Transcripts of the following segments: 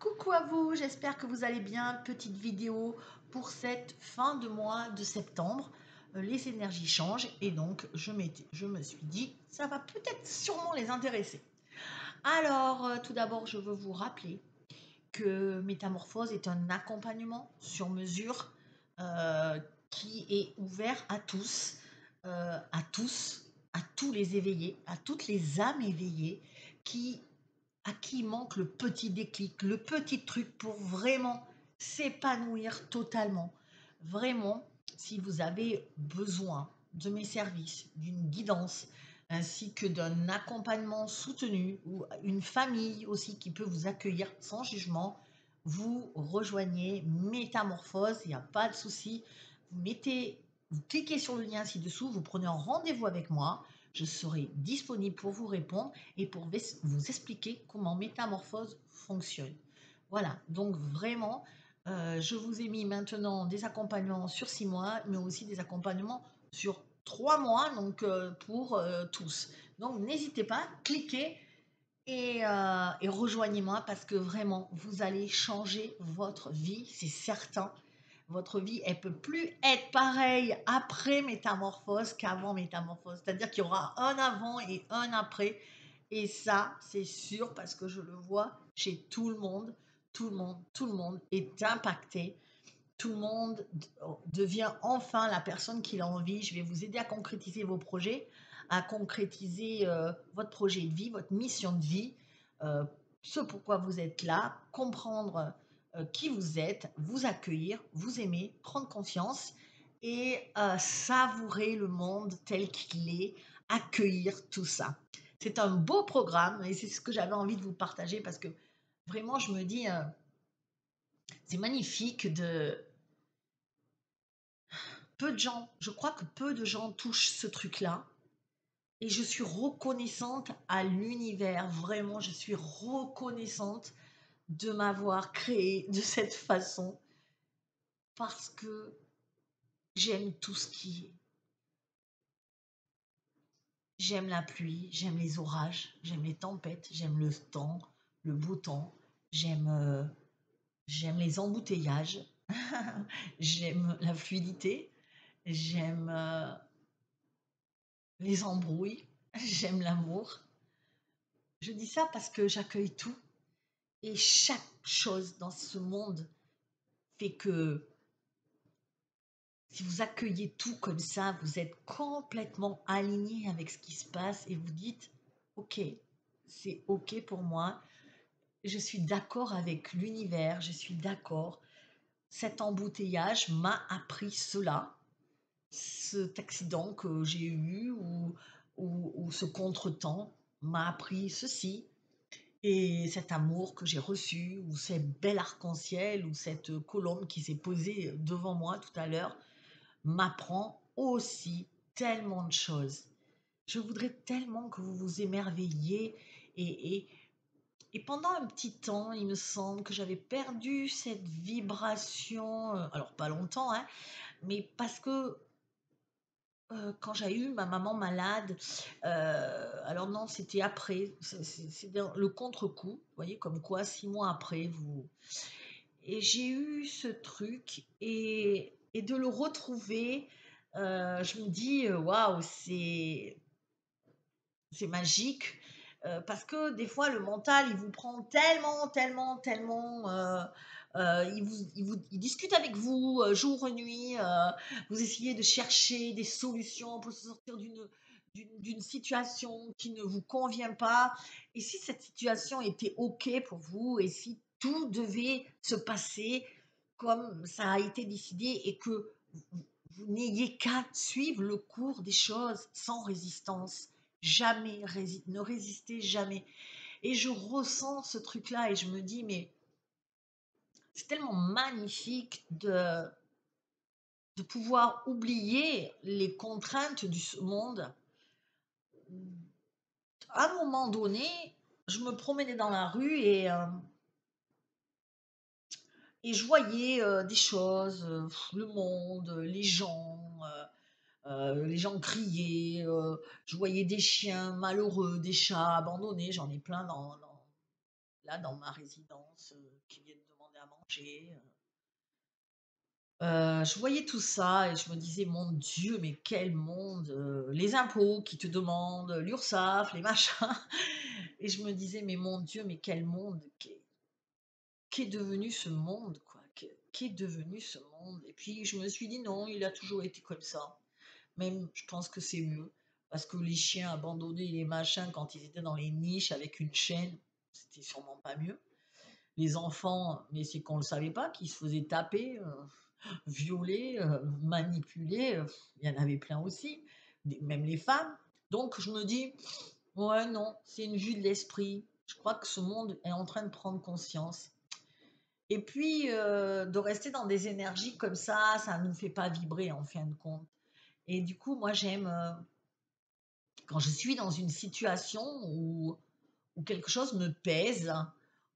Coucou à vous, j'espère que vous allez bien. Petite vidéo pour cette fin de mois de septembre. Les énergies changent et donc je me suis dit, ça va peut-être sûrement les intéresser. Alors, tout d'abord, je veux vous rappeler que Métamorphose est un accompagnement sur mesure euh, qui est ouvert à tous les éveillés, à toutes les âmes éveillées qui à qui manque le petit déclic, le petit truc pour vraiment s'épanouir totalement. Vraiment, si vous avez besoin de mes services, d'une guidance, ainsi que d'un accompagnement soutenu ou une famille aussi qui peut vous accueillir sans jugement, vous rejoignez Métamorphose, il n'y a pas de souci. Vous cliquez sur le lien ci-dessous, vous prenez un rendez-vous avec moi, je serai disponible pour vous répondre et pour vous expliquer comment Métamorphose fonctionne. Voilà, donc vraiment, je vous ai mis maintenant des accompagnements sur 6 mois, mais aussi des accompagnements sur 3 mois, donc pour tous. Donc n'hésitez pas, cliquez et rejoignez-moi parce que vraiment, vous allez changer votre vie, c'est certain. Votre vie, elle peut plus être pareille après métamorphose qu'avant métamorphose. C'est-à-dire qu'il y aura un avant et un après. Et ça, c'est sûr parce que je le vois chez tout le monde. Tout le monde est impacté. Tout le monde devient enfin la personne qu'il a envie. Je vais vous aider à concrétiser vos projets, à concrétiser votre projet de vie, votre mission de vie, euh, ce pourquoi vous êtes là, comprendre qui vous êtes, vous accueillir, vous aimer, prendre confiance et savourer le monde tel qu'il est, accueillir tout ça. C'est un beau programme et c'est ce que j'avais envie de vous partager parce que vraiment, je me dis, c'est magnifique de peu de gens, je crois que peu de gens touchent ce truc-là. Et je suis reconnaissante à l'univers, vraiment, je suis reconnaissante de m'avoir créée de cette façon parce que j'aime tout ce qui est. J'aime la pluie, j'aime les orages, j'aime les tempêtes, j'aime le temps, le beau temps, j'aime j'aime les embouteillages, j'aime la fluidité, j'aime les embrouilles, j'aime l'amour. Je dis ça parce que j'accueille tout et chaque chose dans ce monde fait que si vous accueillez tout comme ça, vous êtes complètement aligné avec ce qui se passe et vous dites, OK, c'est OK pour moi, je suis d'accord avec l'univers, je suis d'accord. Cet embouteillage m'a appris cela, cet accident que j'ai eu ou ce contretemps m'a appris ceci. Et cet amour que j'ai reçu, ou cette belle arc-en-ciel, ou cette colombe qui s'est posée devant moi tout à l'heure, m'apprend aussi tellement de choses. Je voudrais tellement que vous vous émerveilliez et, et, et pendant un petit temps, il me semble que j'avais perdu cette vibration, alors pas longtemps, hein, mais parce que quand j'ai eu ma maman malade, alors non, c'était après, c'est dans le contre-coup, vous voyez, comme quoi 6 mois après, vous et j'ai eu ce truc et de le retrouver, je me dis: «Waouh, c'est magique», parce que des fois le mental, il vous prend tellement, il discute avec vous, jour et nuit, vous essayez de chercher des solutions pour se sortir d'une situation qui ne vous convient pas et si cette situation était OK pour vous et si tout devait se passer comme ça a été décidé et que vous n'ayez qu'à suivre le cours des choses sans résistance. Jamais, ne résistez jamais. Et je ressens ce truc-là et je me dis, mais c'est tellement magnifique de pouvoir oublier les contraintes du monde. À un moment donné, je me promenais dans la rue et je voyais des choses, le monde, les gens criaient, je voyais des chiens malheureux, des chats abandonnés, j'en ai plein là, dans ma résidence, qui viennent demander à manger. Je voyais tout ça et je me disais: «Mon Dieu, mais quel monde!» Les impôts qui te demandent, l'URSSAF, les machins et je me disais: «Mais mon Dieu, mais quel monde! Qu'est devenu ce monde, quoi? Qu'est devenu ce monde?» Et puis je me suis dit: «Non, il a toujours été comme ça». Même, je pense que c'est mieux parce que les chiens abandonnés, les machins, quand ils étaient dans les niches avec une chaîne, c'était sûrement pas mieux. Les enfants, mais c'est qu'on ne le savait pas, qu'ils se faisaient taper, violer, manipuler, il y en avait plein aussi, même les femmes. Donc je me dis, ouais, non, c'est une vue de l'esprit. Je crois que ce monde est en train de prendre conscience. Et puis, de rester dans des énergies comme ça ne nous fait pas vibrer en fin de compte. Et du coup, moi, j'aime quand je suis dans une situation où quelque chose me pèse,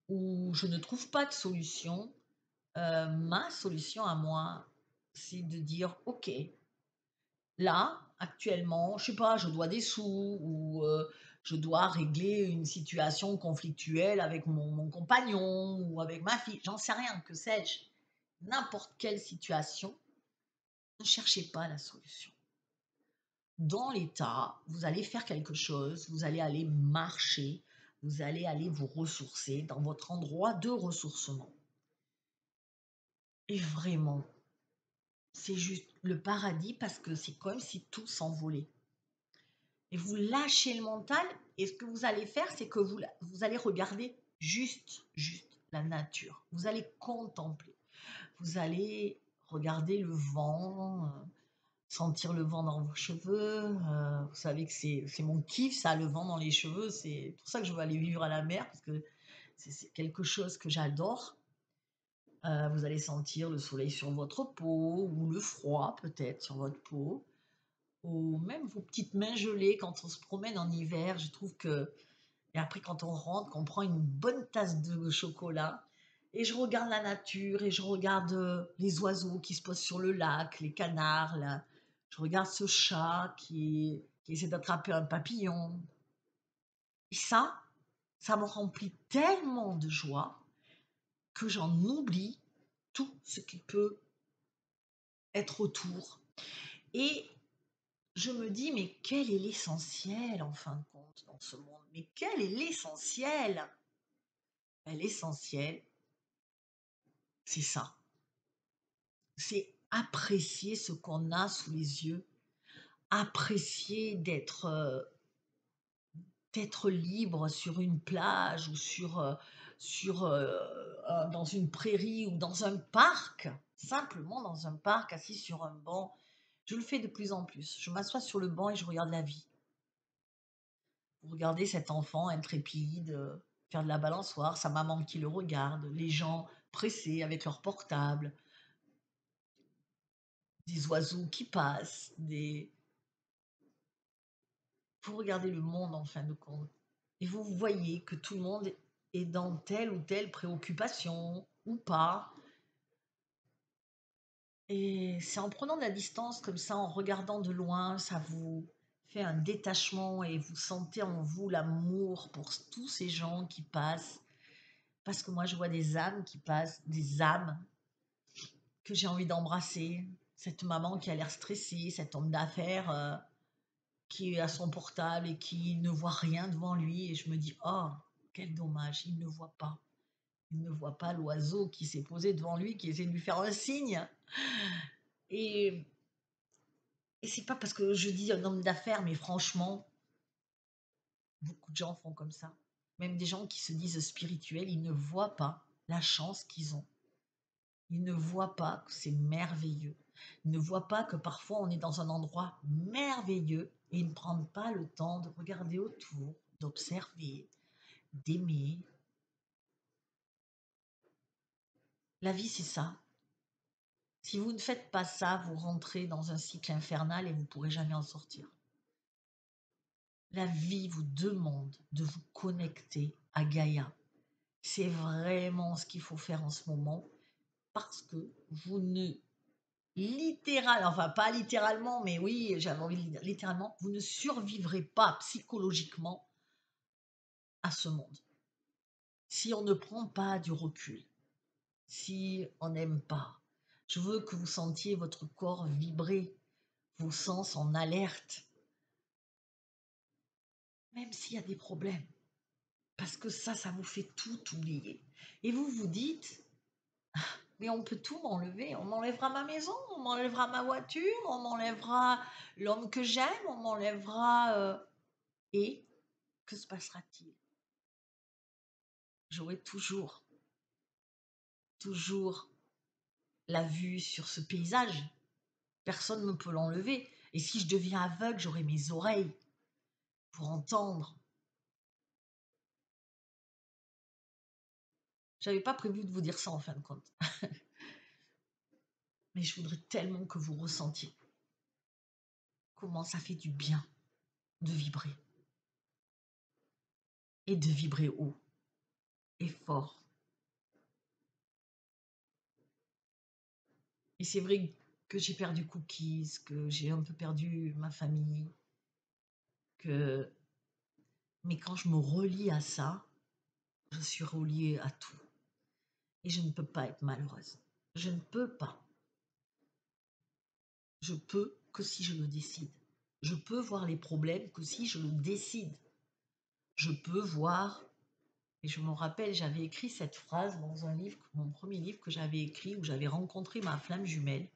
où je ne trouve pas de solution, ma solution à moi, c'est de dire: «OK, là, actuellement, je sais pas, je dois des sous ou je dois régler une situation conflictuelle avec mon compagnon ou avec ma fille», j'en sais rien, que sais-je? N'importe quelle situation, ne cherchez pas la solution. Dans l'état, vous allez faire quelque chose, vous allez aller marcher, vous allez aller vous ressourcer dans votre endroit de ressourcement et vraiment, c'est juste le paradis parce que c'est comme si tout s'envolait. Et vous lâchez le mental et ce que vous allez faire, c'est que vous allez regarder juste la nature. Vous allez contempler. Vous allez regarder le vent, sentir le vent dans vos cheveux. Vous savez que c'est mon kiff, ça, le vent dans les cheveux. C'est pour ça que je veux aller vivre à la mer parce que c'est quelque chose que j'adore. Vous allez sentir le soleil sur votre peau ou le froid peut-être sur votre peau. Ou même vos petites mains gelées quand on se promène en hiver, je trouve que et après quand on rentre, qu'on prend une bonne tasse de chocolat et je regarde la nature et je regarde, les oiseaux qui se posent sur le lac, les canards là. Je regarde ce chat qui essaie d'attraper un papillon et ça me remplit tellement de joie que j'en oublie tout ce qui peut être autour et je me dis: «Mais quel est l'essentiel en fin de compte dans ce monde? Mais quel est l'essentiel?» L'essentiel, c'est ça, c'est apprécier ce qu'on a sous les yeux, apprécier d'être libre sur une plage ou dans une prairie ou dans un parc, simplement dans un parc, assis sur un banc. Je le fais de plus en plus. Je m'assois sur le banc et je regarde la vie. Vous regardez cet enfant intrépide, faire de la balançoire, sa maman qui le regarde, les gens pressés avec leur portable, des oiseaux qui passent, vous regardez le monde en fin de compte et vous voyez que tout le monde est dans telle ou telle préoccupation ou pas et c'est en prenant de la distance comme ça, en regardant de loin, ça vous fait un détachement et vous sentez en vous l'amour pour tous ces gens qui passent. Parce que moi, je vois des âmes qui passent, des âmes que j'ai envie d'embrasser. Cette maman qui a l'air stressée, cet homme d'affaires qui est à son portable et qui ne voit rien devant lui. Et je me dis, oh, quel dommage, il ne voit pas. Il ne voit pas l'oiseau qui s'est posé devant lui, qui essaie de lui faire un signe. Et, et c'est pas parce que je dis un homme d'affaires, mais franchement, beaucoup de gens font comme ça. Même des gens qui se disent spirituels, ils ne voient pas la chance qu'ils ont. Ils ne voient pas que c'est merveilleux. Ils ne voient pas que parfois on est dans un endroit merveilleux et ils ne prennent pas le temps de regarder autour, d'observer, d'aimer. La vie, c'est ça. Si vous ne faites pas ça, vous rentrez dans un cycle infernal et vous ne pourrez jamais en sortir. La vie vous demande de vous connecter à Gaïa. C'est vraiment ce qu'il faut faire en ce moment parce que vous ne enfin pas littéralement, mais oui, j'avais envie de dire littéralement, vous ne survivrez pas psychologiquement à ce monde. Si on ne prend pas du recul, si on n'aime pas, je veux que vous sentiez votre corps vibrer, vos sens en alerte, même s'il y a des problèmes. Parce que ça vous fait tout oublier. Et vous vous dites, mais on peut tout m'enlever. On m'enlèvera ma maison, on m'enlèvera ma voiture, on m'enlèvera l'homme que j'aime, on m'enlèvera... Et que se passera-t-il? J'aurai toujours la vue sur ce paysage. Personne ne peut l'enlever. Et si je deviens aveugle, j'aurai mes oreilles pour entendre. J'avais pas prévu de vous dire ça en fin de compte. Mais je voudrais tellement que vous ressentiez comment ça fait du bien de vibrer. Et de vibrer haut et fort. Et c'est vrai que j'ai perdu Cookies, que j'ai un peu perdu ma famille, que... Mais quand je me relie à ça, je suis reliée à tout. Et je ne peux pas être malheureuse. Je ne peux pas. Je peux que si je le décide. Je peux voir les problèmes que si je le décide. Je peux voir, et je me rappelle, j'avais écrit cette phrase dans un livre, mon premier livre que j'avais écrit, où j'avais rencontré ma flamme jumelle.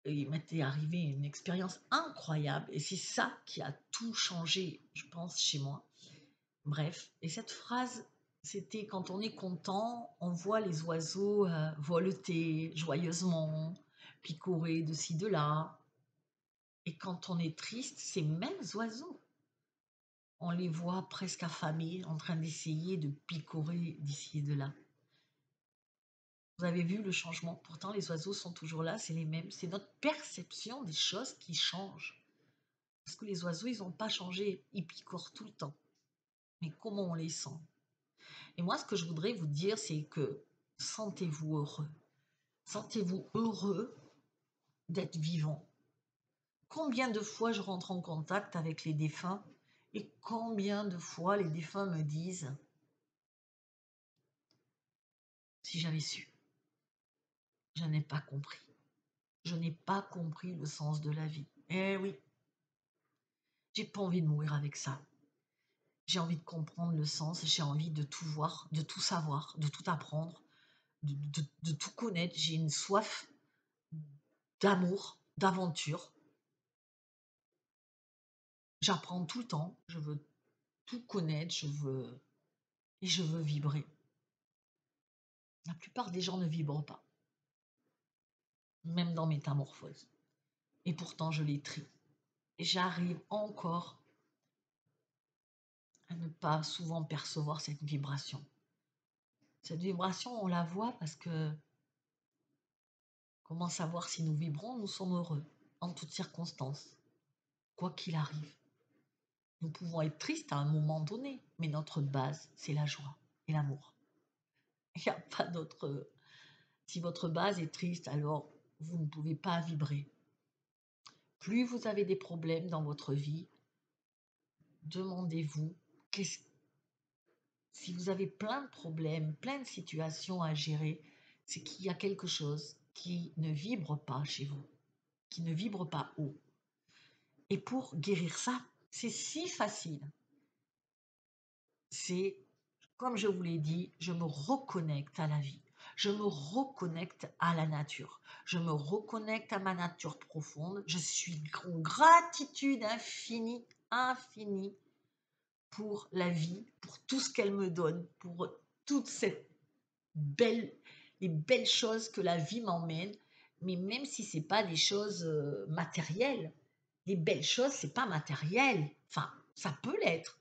Et il m'était arrivé une expérience incroyable, et c'est ça qui a tout changé, je pense, chez moi. Bref, et cette phrase, c'était quand on est content, on voit les oiseaux voleter joyeusement, picorer de ci, de là. Et quand on est triste, ces mêmes oiseaux, on les voit presque affamés, en train d'essayer de picorer d'ici et de là. Vous avez vu le changement? Pourtant, les oiseaux sont toujours là, c'est les mêmes. C'est notre perception des choses qui change. Parce que les oiseaux, ils n'ont pas changé, ils picorent tout le temps. Mais comment on les sent? Et moi, ce que je voudrais vous dire, c'est que sentez-vous heureux. Sentez-vous heureux d'être vivant. Combien de fois je rentre en contact avec les défunts et combien de fois les défunts me disent « Si j'avais su, je n'ai pas compris. Je n'ai pas compris le sens de la vie. » Eh oui, j'ai pas envie de mourir avec ça. J'ai envie de comprendre le sens, j'ai envie de tout voir, de tout savoir, de tout apprendre, de tout connaître. J'ai une soif d'amour, d'aventure. J'apprends tout le temps, je veux tout connaître, et je veux vibrer. La plupart des gens ne vibrent pas, même dans Métamorphose. Et pourtant, je les trie. Et j'arrive encore à ne pas souvent percevoir cette vibration. Cette vibration, on la voit parce que comment savoir si nous vibrons? Nous sommes heureux en toutes circonstances, quoi qu'il arrive. Nous pouvons être tristes à un moment donné, mais notre base, c'est la joie et l'amour. Il n'y a pas d'autre... Si votre base est triste, alors vous ne pouvez pas vibrer. Plus vous avez des problèmes dans votre vie, demandez-vous, si vous avez plein de problèmes, plein de situations à gérer, c'est qu'il y a quelque chose qui ne vibre pas chez vous, qui ne vibre pas haut. Et pour guérir ça, c'est si facile. C'est, comme je vous l'ai dit, je me reconnecte à la vie. Je me reconnecte à la nature. Je me reconnecte à ma nature profonde. Je suis en gratitude infinie, infinie pour la vie, pour tout ce qu'elle me donne, pour toutes les belles choses que la vie m'emmène. Mais même si c'est pas des choses matérielles, les belles choses, c'est pas matériel. Enfin, ça peut l'être,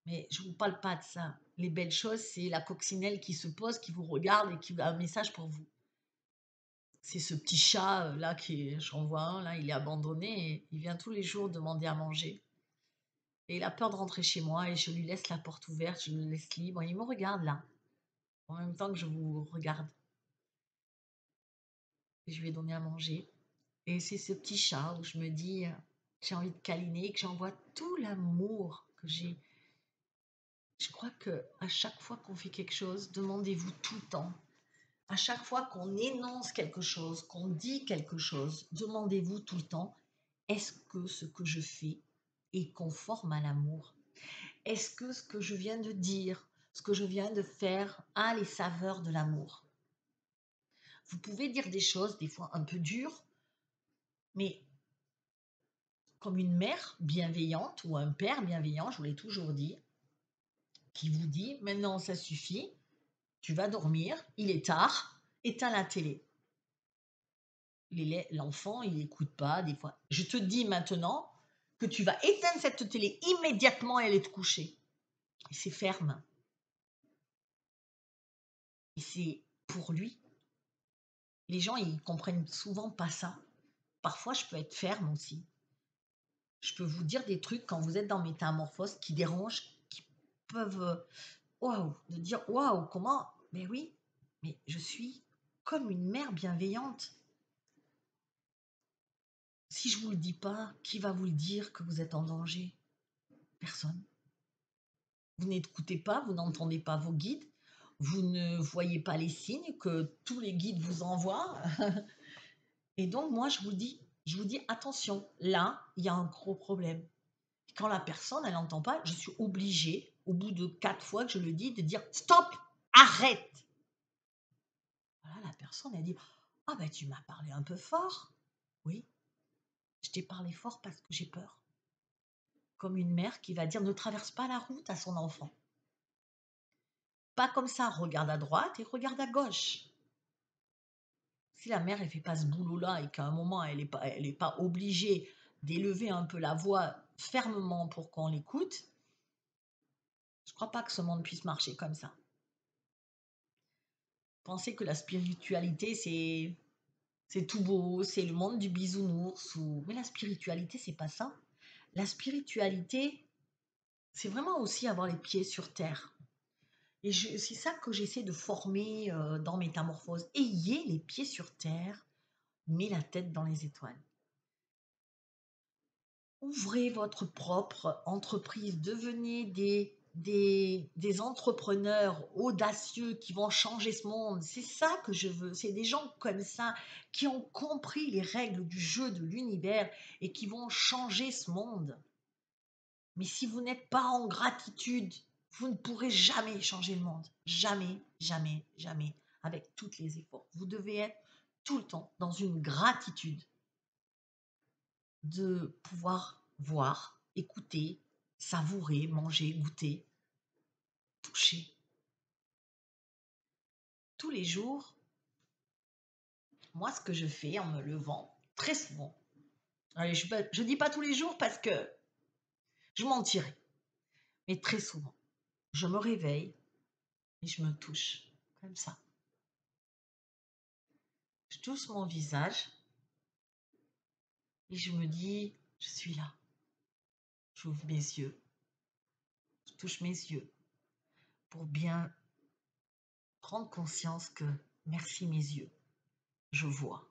mais je vous parle pas de ça. Les belles choses, c'est la coccinelle qui se pose, qui vous regarde et qui a un message pour vous. C'est ce petit chat là j'en vois un là, il est abandonné et il vient tous les jours demander à manger. Et il a peur de rentrer chez moi et je lui laisse la porte ouverte, je le laisse libre. Il me regarde là, en même temps que je vous regarde. Et je lui ai donné à manger. Et c'est ce petit chat où je me dis, j'ai envie de câliner, que j'envoie tout l'amour que j'ai Je crois que à chaque fois qu'on fait quelque chose, demandez-vous tout le temps. À chaque fois qu'on énonce quelque chose, qu'on dit quelque chose, demandez-vous tout le temps, est-ce que ce que je fais est conforme à l'amour? Est-ce que ce que je viens de dire, ce que je viens de faire a les saveurs de l'amour? Vous pouvez dire des choses des fois un peu dures, mais comme une mère bienveillante ou un père bienveillant, je vous l'ai toujours dit, qui vous dit maintenant ça suffit, tu vas dormir, il est tard, éteins la télé. L'enfant, il n'écoute pas des fois. Je te dis maintenant que tu vas éteindre cette télé immédiatement et aller te coucher. Et c'est ferme. Et c'est pour lui. Les gens, ils comprennent souvent pas ça. Parfois, je peux être ferme aussi. Je peux vous dire des trucs quand vous êtes dans métamorphose qui dérangent, qui peuvent, waouh, de dire waouh, comment? Mais oui, mais je suis comme une mère bienveillante. Si je vous le dis pas, qui va vous le dire que vous êtes en danger? Personne. Vous n'écoutez pas, vous n'entendez pas vos guides, vous ne voyez pas les signes que tous les guides vous envoient. Et donc, moi, je vous dis attention, là, il y a un gros problème. Quand la personne, elle n'entend pas, je suis obligée, au bout de 4 fois que je le dis, de dire stop, arrête. Voilà, la personne, elle dit ah ben tu m'as parlé un peu fort. Oui, je t'ai parlé fort parce que j'ai peur. Comme une mère qui va dire ne traverse pas la route à son enfant. Pas comme ça, regarde à droite et regarde à gauche. Si la mère, elle fait pas ce boulot-là et qu'à un moment, elle est pas obligée d'élever un peu la voix fermement pour qu'on l'écoute, je crois pas que ce monde puisse marcher comme ça. Pensez que la spiritualité, c'est tout beau, c'est le monde du bisounours. Mais la spiritualité, c'est pas ça. La spiritualité, c'est vraiment aussi avoir les pieds sur terre. Et c'est ça que j'essaie de former dans Métamorphose. Ayez les pieds sur terre, mais la tête dans les étoiles. Ouvrez votre propre entreprise, devenez des entrepreneurs audacieux qui vont changer ce monde. C'est ça que je veux. C'est des gens comme ça qui ont compris les règles du jeu de l'univers et qui vont changer ce monde. Mais si vous n'êtes pas en gratitude, vous ne pourrez jamais changer le monde. Jamais, jamais, jamais, avec tous les efforts. Vous devez être tout le temps dans une gratitude de pouvoir voir, écouter, savourer, manger, goûter, toucher. Tous les jours, moi, ce que je fais en me levant, très souvent, allez, je ne dis pas tous les jours parce que je mentirais, mais très souvent, je me réveille et je me touche, comme ça. Je touche mon visage et je me dis, je suis là. J'ouvre mes yeux, je touche mes yeux pour bien prendre conscience que merci mes yeux, je vois.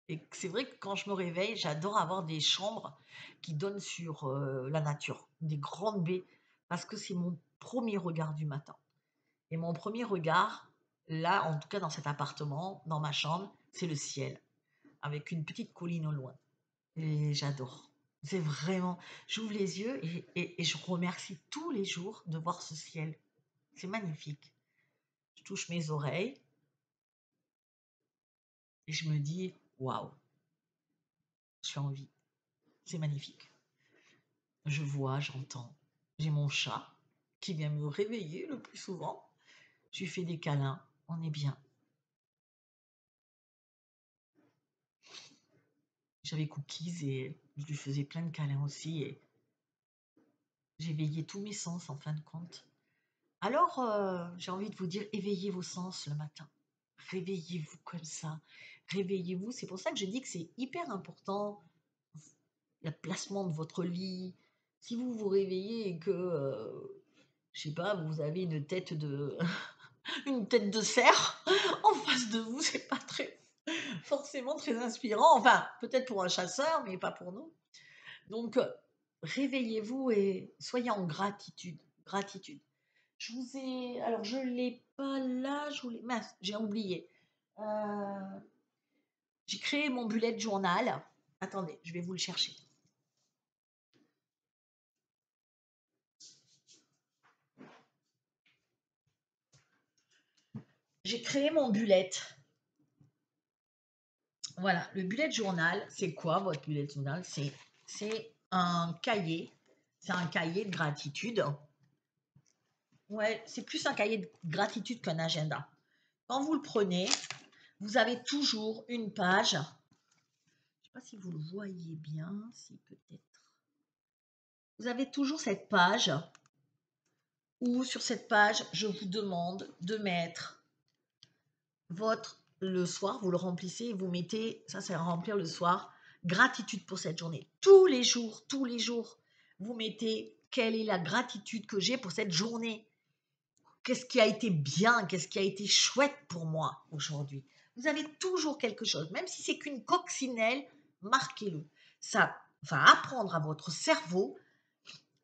Et c'est vrai que quand je me réveille, j'adore avoir des chambres qui donnent sur la nature, des grandes baies, parce que c'est mon premier regard du matin. Et mon premier regard, là, en tout cas dans cet appartement, dans ma chambre, c'est le ciel, avec une petite colline au loin. Et j'adore. C'est vraiment, j'ouvre les yeux et je remercie tous les jours de voir ce ciel. C'est magnifique. Je touche mes oreilles et je me dis, waouh, je suis en vie. C'est magnifique. Je vois, j'entends. J'ai mon chat qui vient me réveiller le plus souvent. Je lui fais des câlins, on est bien. J'avais Cookies et je lui faisais plein de câlins aussi et j'ai éveillé tous mes sens en fin de compte. Alors, j'ai envie de vous dire, éveillez vos sens le matin. Réveillez-vous comme ça. Réveillez-vous. C'est pour ça que je dis que c'est hyper important, le placement de votre lit. Si vous vous réveillez et que, je sais pas, vous avez une tête de, une tête de cerf en face de vous, c'est pas forcément très inspirant. Enfin, peut-être pour un chasseur, mais pas pour nous. Donc, réveillez-vous et soyez en gratitude. Gratitude. Je vous ai... Alors, je ne l'ai pas là, je voulais... Mince, j'ai oublié. J'ai créé mon bullet journal. Attendez, je vais vous le chercher. J'ai créé mon bullet. Voilà, le bullet journal, c'est quoi votre bullet journal? C'est un cahier. C'est un cahier de gratitude. Ouais, c'est plus un cahier de gratitude qu'un agenda. Quand vous le prenez, vous avez toujours une page. Je ne sais pas si vous le voyez bien, si peut-être. Vous avez toujours cette page où sur cette page, je vous demande de mettre le soir, vous le remplissez et vous mettez, ça c'est à remplir le soir, gratitude pour cette journée. Tous les jours, vous mettez quelle est la gratitude que j'ai pour cette journée. Qu'est-ce qui a été bien, qu'est-ce qui a été chouette pour moi aujourd'hui. Vous avez toujours quelque chose, même si c'est qu'une coccinelle, marquez-le. Ça va apprendre à votre cerveau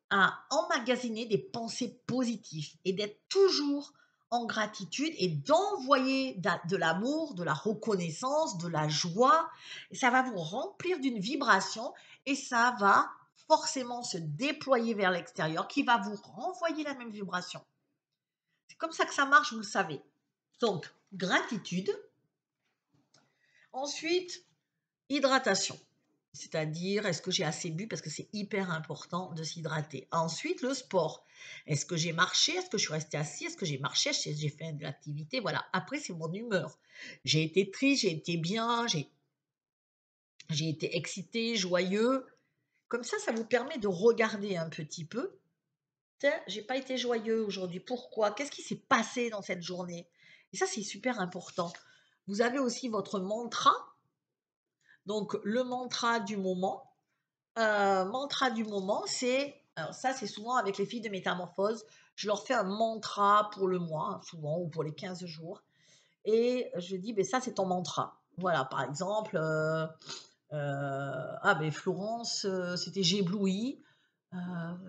à emmagasiner des pensées positives et d'être toujours en gratitude et d'envoyer de l'amour, de la reconnaissance, de la joie. Et ça va vous remplir d'une vibration et ça va forcément se déployer vers l'extérieur qui va vous renvoyer la même vibration. C'est comme ça que ça marche, vous le savez. Donc, gratitude. Ensuite, hydratation. C'est-à-dire, est-ce que j'ai assez bu? Parce que c'est hyper important de s'hydrater. Ensuite, le sport. Est-ce que j'ai marché? Est-ce que je suis restée assis? Est-ce que j'ai marché? Est-ce que j'ai fait de l'activité? Voilà. Après, c'est mon humeur. J'ai été triste, j'ai été bien, j'ai été excité, joyeux. Comme ça vous permet de regarder un petit peu. Tiens, j'ai pas été joyeux aujourd'hui. Pourquoi? Qu'est-ce qui s'est passé dans cette journée? Et ça, c'est super important. Vous avez aussi votre mantra. Donc, le mantra du moment, alors ça, c'est souvent avec les filles de métamorphose. Je leur fais un mantra pour le mois, hein, souvent, ou pour les 15 jours. Et je dis, ben ça, c'est ton mantra. Voilà, par exemple, ben Florence, c'était j'éblouis.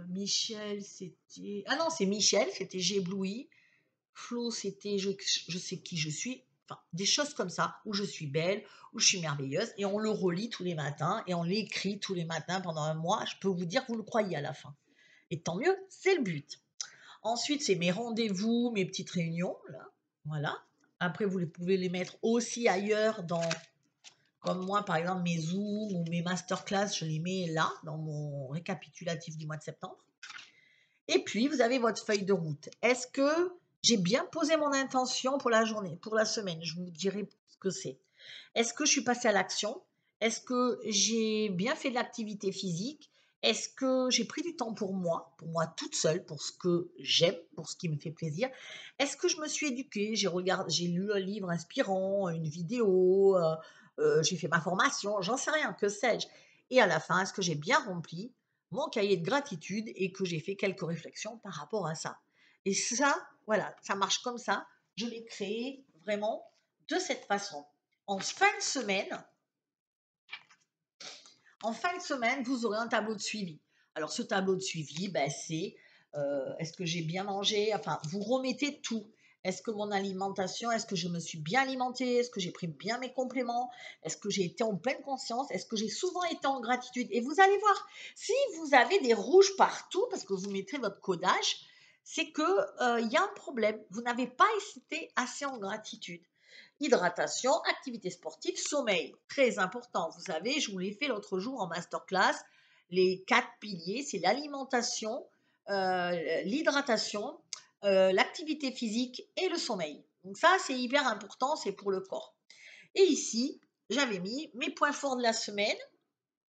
Michel, c'était... Ah non, c'est Michel, c'était j'éblouis. Flo, c'était je sais qui je suis. Enfin, des choses comme ça, où je suis belle, où je suis merveilleuse. Et on le relit tous les matins et on l'écrit tous les matins pendant un mois. Je peux vous dire que vous le croyez à la fin. Et tant mieux, c'est le but. Ensuite, c'est mes rendez-vous, mes petites réunions. Là. Voilà. Après, vous pouvez les mettre aussi ailleurs comme moi, par exemple, mes Zooms ou mes masterclass, je les mets là, dans mon récapitulatif du mois de septembre. Et puis, vous avez votre feuille de route. Est-ce que j'ai bien posé mon intention pour la journée, pour la semaine? Je vous dirai ce que c'est. Est-ce que je suis passée à l'action? Est-ce que j'ai bien fait de l'activité physique? Est-ce que j'ai pris du temps pour moi toute seule, pour ce que j'aime, pour ce qui me fait plaisir? Est-ce que je me suis éduquée? J'ai lu un livre inspirant, une vidéo, j'ai fait ma formation, j'en sais rien, que sais-je? Et à la fin, est-ce que j'ai bien rempli mon cahier de gratitude et que j'ai fait quelques réflexions par rapport à ça? Et ça, voilà, ça marche comme ça. Je l'ai créé vraiment de cette façon. En fin de semaine, vous aurez un tableau de suivi. Alors, ce tableau de suivi, c'est est-ce que j'ai bien mangé? Enfin, vous remettez tout. Est-ce que mon alimentation, est-ce que je me suis bien alimentée? Est-ce que j'ai pris bien mes compléments? Est-ce que j'ai été en pleine conscience? Est-ce que j'ai souvent été en gratitude? Et vous allez voir, si vous avez des rouges partout, parce que vous mettrez votre codage, c'est qu'il y a un problème. Vous n'avez pas été assez en gratitude. Hydratation, activité sportive, sommeil. Très important. Vous savez, je vous l'ai fait l'autre jour en masterclass. Les 4 piliers, c'est l'alimentation, l'hydratation, l'activité physique et le sommeil. Donc ça, c'est hyper important, c'est pour le corps. Et ici, j'avais mis mes points forts de la semaine,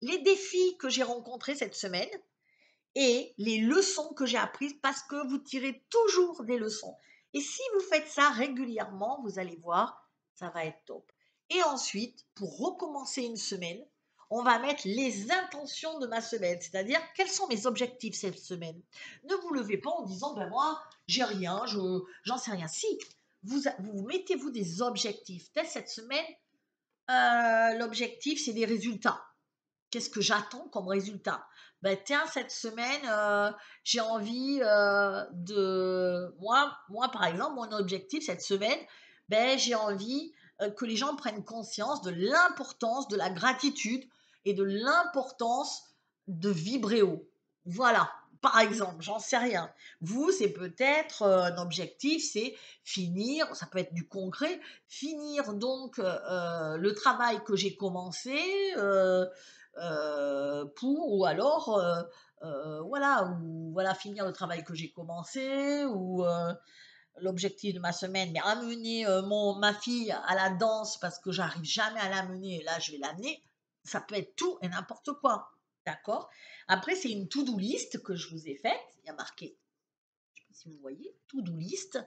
les défis que j'ai rencontrés cette semaine et les leçons que j'ai apprises parce que vous tirez toujours des leçons. Et si vous faites ça régulièrement, vous allez voir, ça va être top. Et ensuite, pour recommencer une semaine, on va mettre les intentions de ma semaine, c'est-à-dire quels sont mes objectifs cette semaine. Ne vous levez pas en disant, moi, j'ai rien, j'en sais rien. Si, vous mettez-vous des objectifs. Dès cette semaine, l'objectif, c'est des résultats. Qu'est-ce que j'attends comme résultat? ben, tiens, cette semaine, j'ai envie moi, par exemple, mon objectif cette semaine, ben, j'ai envie que les gens prennent conscience de l'importance de la gratitude et de l'importance de vibrer haut. Voilà, par exemple, j'en sais rien. Vous, c'est peut-être un objectif, c'est finir, ça peut être du concret, finir donc le travail que j'ai commencé. Ou alors voilà, finir le travail que j'ai commencé, ou l'objectif de ma semaine, mais amener ma fille à la danse parce que j'arrive jamais à l'amener, et là je vais l'amener. Ça peut être tout et n'importe quoi, d'accord? Après, c'est une to-do list que je vous ai faite. Il y a marqué, je sais pas si vous voyez, to-do list.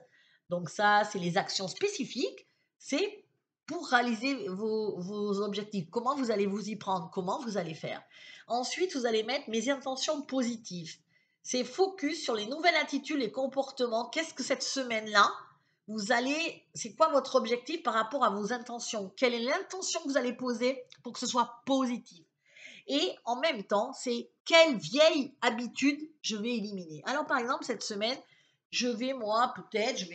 Donc ça, c'est les actions spécifiques. C'est pour réaliser vos objectifs. Comment vous allez vous y prendre? Comment vous allez faire? Ensuite, vous allez mettre mes intentions positives. C'est focus sur les nouvelles attitudes, les comportements. Qu'est-ce que cette semaine-là, c'est quoi votre objectif par rapport à vos intentions? Quelle est l'intention que vous allez poser pour que ce soit positif? Et en même temps, c'est quelle vieille habitude je vais éliminer. Alors, par exemple, cette semaine, je vais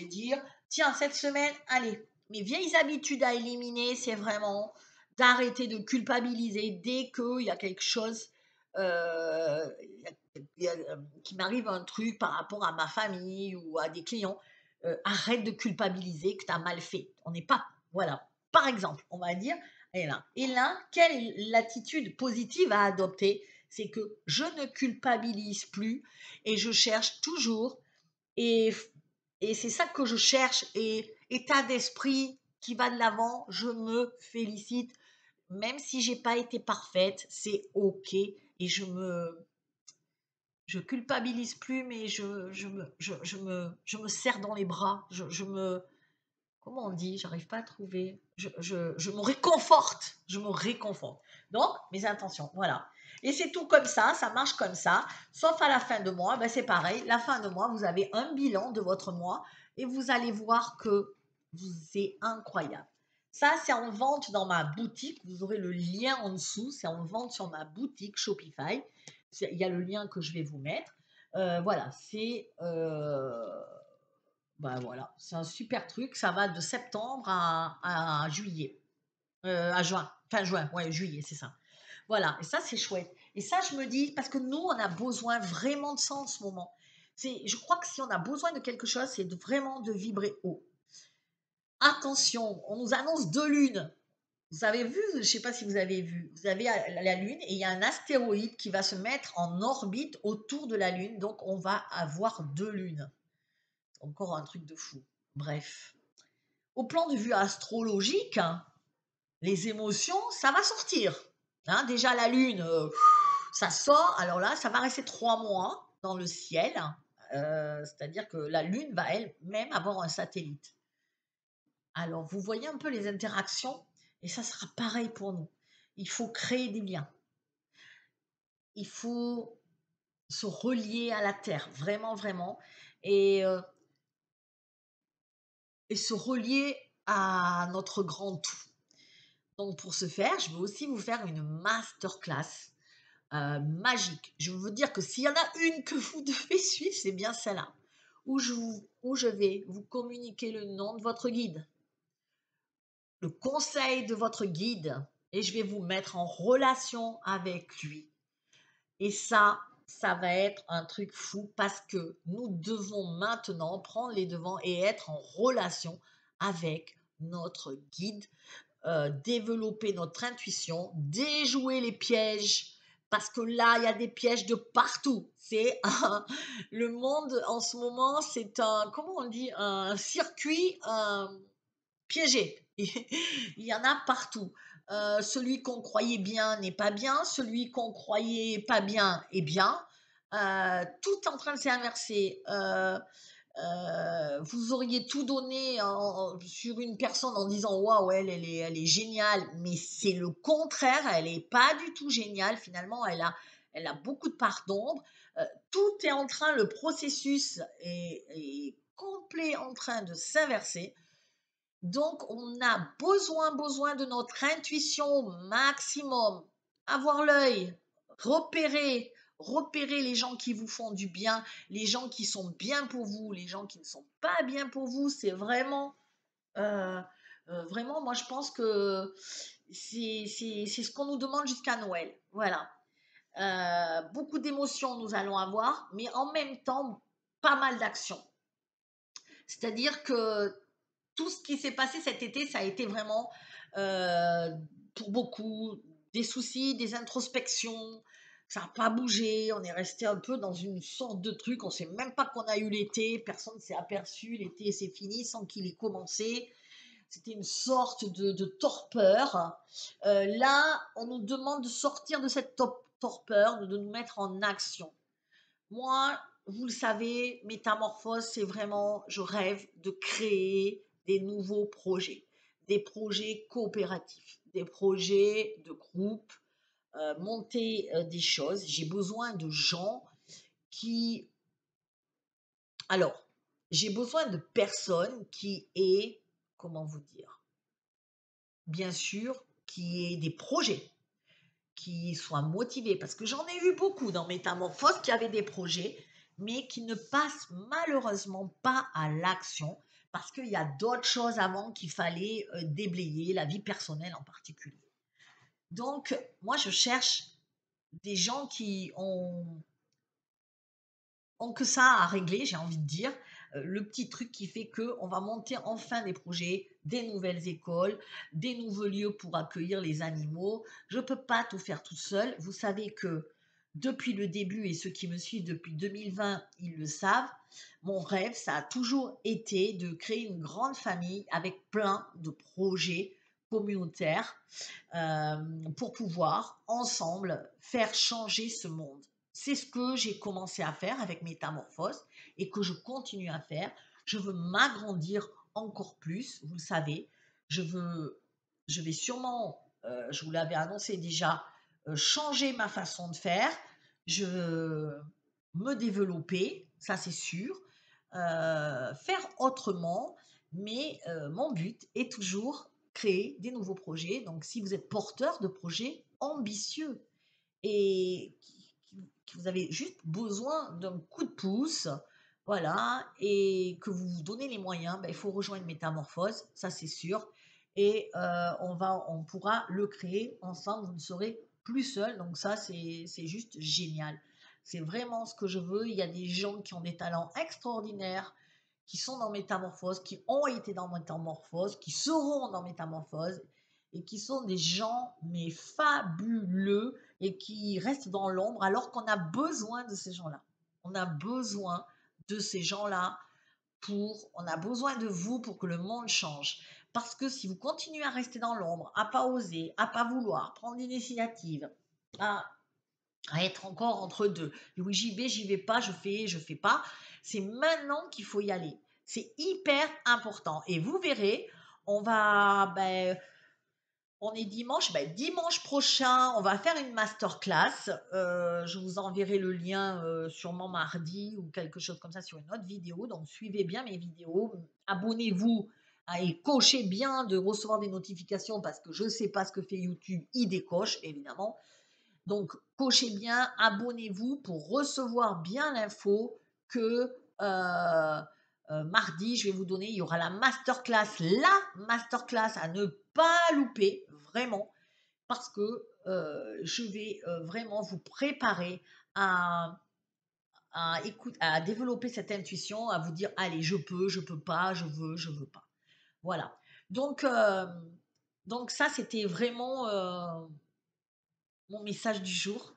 dire, tiens, cette semaine, allez, mes vieilles habitudes à éliminer, c'est vraiment d'arrêter de culpabiliser dès qu'il y a quelque chose, euh, qui m'arrive un truc par rapport à ma famille ou à des clients. Arrête de culpabiliser que tu as mal fait. On n'est pas, voilà. Par exemple, on va dire, et là, quelle est l'attitude positive à adopter? C'est que je ne culpabilise plus et je cherche toujours, et, et c'est ça que je cherche, et état d'esprit qui va de l'avant, je me félicite, même si j'ai pas été parfaite, c'est ok, et je culpabilise plus, mais je me serre dans les bras, comment on dit? J'arrive pas à trouver. Je me réconforte. Je me réconforte. Donc, mes intentions, voilà. Et c'est tout comme ça marche comme ça. Sauf à la fin de mois, ben c'est pareil. La fin de mois, vous avez un bilan de votre mois et vous allez voir que c'est incroyable. Ça, c'est en vente dans ma boutique. Vous aurez le lien en dessous. C'est en vente sur ma boutique Shopify. Il y a le lien que je vais vous mettre. Voilà, c'est bah voilà, c'est un super truc. Ça va de septembre à juillet, à juin, fin juin, ouais, juillet, c'est ça. Voilà, et ça, c'est chouette. Et ça, je me dis, parce que nous, on a besoin vraiment de ça en ce moment. Je crois que si on a besoin de quelque chose, c'est vraiment de vibrer haut. Attention, on nous annonce deux lunes. Vous avez vu, je ne sais pas si vous avez vu, vous avez la Lune et il y a un astéroïde qui va se mettre en orbite autour de la Lune. Donc, on va avoir deux lunes. Encore un truc de fou. Bref. Au plan de vue astrologique, hein, les émotions, ça va sortir. Hein, déjà, la Lune, ça sort. Alors là, ça va rester 3 mois dans le ciel. C'est-à-dire que la Lune va elle-même avoir un satellite. Alors, vous voyez un peu les interactions, et ça sera pareil pour nous. Il faut créer des liens. Il faut se relier à la Terre, vraiment, vraiment. Et, euh, et se relier à notre grand tout. Donc, pour ce faire, je vais aussi vous faire une masterclass magique. Je veux vous dire que s'il y en a une que vous devez suivre, c'est bien celle-là, où je vais vous communiquer le nom de votre guide, le conseil de votre guide, et je vais vous mettre en relation avec lui. Et ça va être un truc fou parce que nous devons maintenant prendre les devants et être en relation avec notre guide, développer notre intuition, déjouer les pièges, parce que là, il y a des pièges de partout. Le monde en ce moment, c'est comment on dit, un circuit piégé. Il y en a partout. Celui qu'on croyait bien n'est pas bien, celui qu'on croyait pas bien est bien. Tout est en train de s'inverser. Vous auriez tout donné sur une personne en disant waouh, elle est géniale, mais c'est le contraire, elle n'est pas du tout géniale. Finalement, elle a beaucoup de parts d'ombre. Tout est en train, le processus est complet en train de s'inverser. Donc, on a besoin de notre intuition au maximum. Avoir l'œil, repérer, repérez les gens qui vous font du bien, les gens qui sont bien pour vous, les gens qui ne sont pas bien pour vous. C'est vraiment, euh, vraiment, moi je pense que c'est ce qu'on nous demande jusqu'à Noël. Voilà. Beaucoup d'émotions nous allons avoir, mais en même temps, pas mal d'actions. C'est-à-dire que tout ce qui s'est passé cet été, ça a été vraiment, euh, pour beaucoup, des soucis, des introspections. Ça n'a pas bougé, on est resté un peu dans une sorte de truc, on ne sait même pas qu'on a eu l'été, personne ne s'est aperçu, l'été c'est fini sans qu'il ait commencé. C'était une sorte de torpeur. Là, on nous demande de sortir de cette torpeur, de nous mettre en action. Moi, vous le savez, métamorphose, c'est vraiment, je rêve de créer des nouveaux projets, des projets coopératifs, des projets de groupe, monter des choses. J'ai besoin de gens qui... Alors, j'ai besoin de personnes qui aient, comment vous dire, bien sûr, qui aient des projets, qui soient motivés, parce que j'en ai eu beaucoup dans Métamorphose qui avaient des projets, mais qui ne passent malheureusement pas à l'action, parce qu'il y a d'autres choses avant qu'il fallait déblayer, la vie personnelle en particulier. Donc, moi, je cherche des gens qui ont que ça à régler, j'ai envie de dire. Le petit truc qui fait qu'on va monter enfin des projets, des nouvelles écoles, des nouveaux lieux pour accueillir les animaux. Je ne peux pas tout faire tout seul. Vous savez que depuis le début, et ceux qui me suivent depuis 2020, ils le savent, mon rêve, ça a toujours été de créer une grande famille avec plein de projets communautaires euh, pour pouvoir ensemble faire changer ce monde. C'est ce que j'ai commencé à faire avec Métamorphose et que je continue à faire. Je veux m'agrandir encore plus, vous le savez. Je vais sûrement, je vous l'avais annoncé déjà, changer ma façon de faire. Je veux me développer, ça c'est sûr. Faire autrement, mais mon but est toujours créer des nouveaux projets. Donc, si vous êtes porteur de projets ambitieux et que vous avez juste besoin d'un coup de pouce, voilà, et que vous vous donnez les moyens, ben, il faut rejoindre Métamorphose, ça c'est sûr. Et on pourra le créer ensemble, vous ne serez plus seul. Donc ça, c'est juste génial. C'est vraiment ce que je veux. Il y a des gens qui ont des talents extraordinaires, qui sont dans Métamorphose, qui ont été dans Métamorphose, qui seront dans Métamorphose, et qui sont des gens, mais fabuleux, et qui restent dans l'ombre, alors qu'on a besoin de ces gens-là. On a besoin de ces gens-là on a besoin de vous pour que le monde change. Parce que si vous continuez à rester dans l'ombre, à pas oser, à pas vouloir prendre l'initiative, à être encore entre deux. Oui, j'y vais pas, je fais pas. C'est maintenant qu'il faut y aller. C'est hyper important. Et vous verrez, on est dimanche, dimanche prochain, on va faire une masterclass. Je vous enverrai le lien sûrement mardi ou quelque chose comme ça sur une autre vidéo. Donc suivez bien mes vidéos, abonnez-vous et cochez bien de recevoir des notifications parce que je ne sais pas ce que fait YouTube, il décoche évidemment. Donc, cochez bien, abonnez-vous pour recevoir bien l'info que mardi, je vais vous donner, il y aura la masterclass à ne pas louper, vraiment, parce que je vais vraiment vous préparer à, à développer cette intuition, à vous dire, allez, je peux pas, je veux pas. Voilà. Donc, donc ça, c'était vraiment mon message du jour.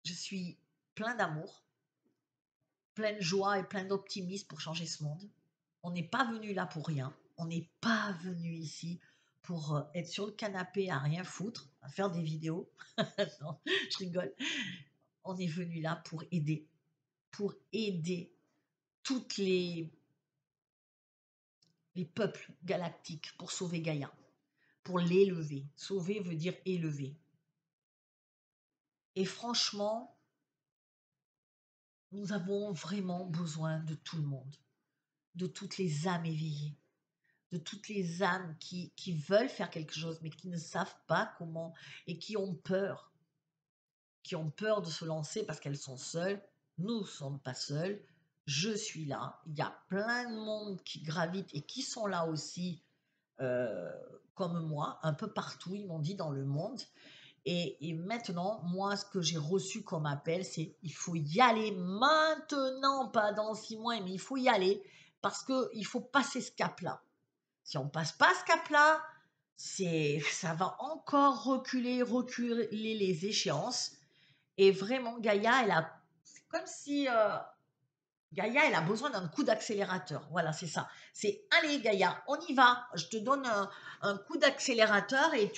Je suis plein d'amour, plein de joie et plein d'optimisme pour changer ce monde. On n'est pas venu là pour rien. On n'est pas venu ici pour être sur le canapé à rien foutre, à faire des vidéos. Non, je rigole. On est venu là pour aider toutes les peuples galactiques, pour sauver Gaïa, pour l'élever. Sauver veut dire élever. Et franchement, nous avons vraiment besoin de tout le monde, de toutes les âmes éveillées, de toutes les âmes qui veulent faire quelque chose, mais qui ne savent pas comment et qui ont peur. qui ont peur de se lancer parce qu'elles sont seules. Nous ne sommes pas seuls. Je suis là. Il y a plein de monde qui gravitent et qui sont là aussi, euh, comme moi, un peu partout, ils m'ont dit dans le monde. Et maintenant, moi, ce que j'ai reçu comme appel, c'est il faut y aller maintenant, pas dans 6 mois, mais il faut y aller parce qu'il faut passer ce cap-là. Si on passe pas ce cap-là, ça va encore reculer les échéances. Et vraiment, Gaïa, c'est comme si Gaïa, elle a besoin d'un coup d'accélérateur. Voilà, c'est ça. C'est allez, Gaïa, on y va. Je te donne un coup d'accélérateur et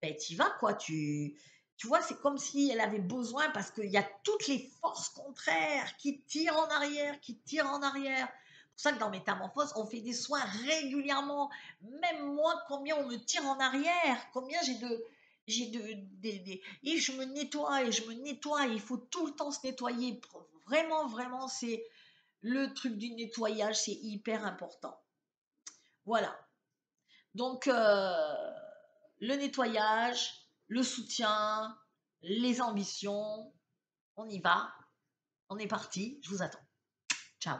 ben, tu y vas, quoi. Tu vois, c'est comme si elle avait besoin parce qu'il y a toutes les forces contraires qui tirent en arrière, qui tirent en arrière. C'est pour ça que dans Métamorphose, on fait des soins régulièrement. Même moi, combien on me tire en arrière, combien et je me nettoie et je me nettoie. Il faut tout le temps se nettoyer. Vraiment, vraiment, c'est le truc du nettoyage, c'est hyper important. Voilà. Donc, le nettoyage, le soutien, les ambitions, on y va, on est parti, je vous attends. Ciao.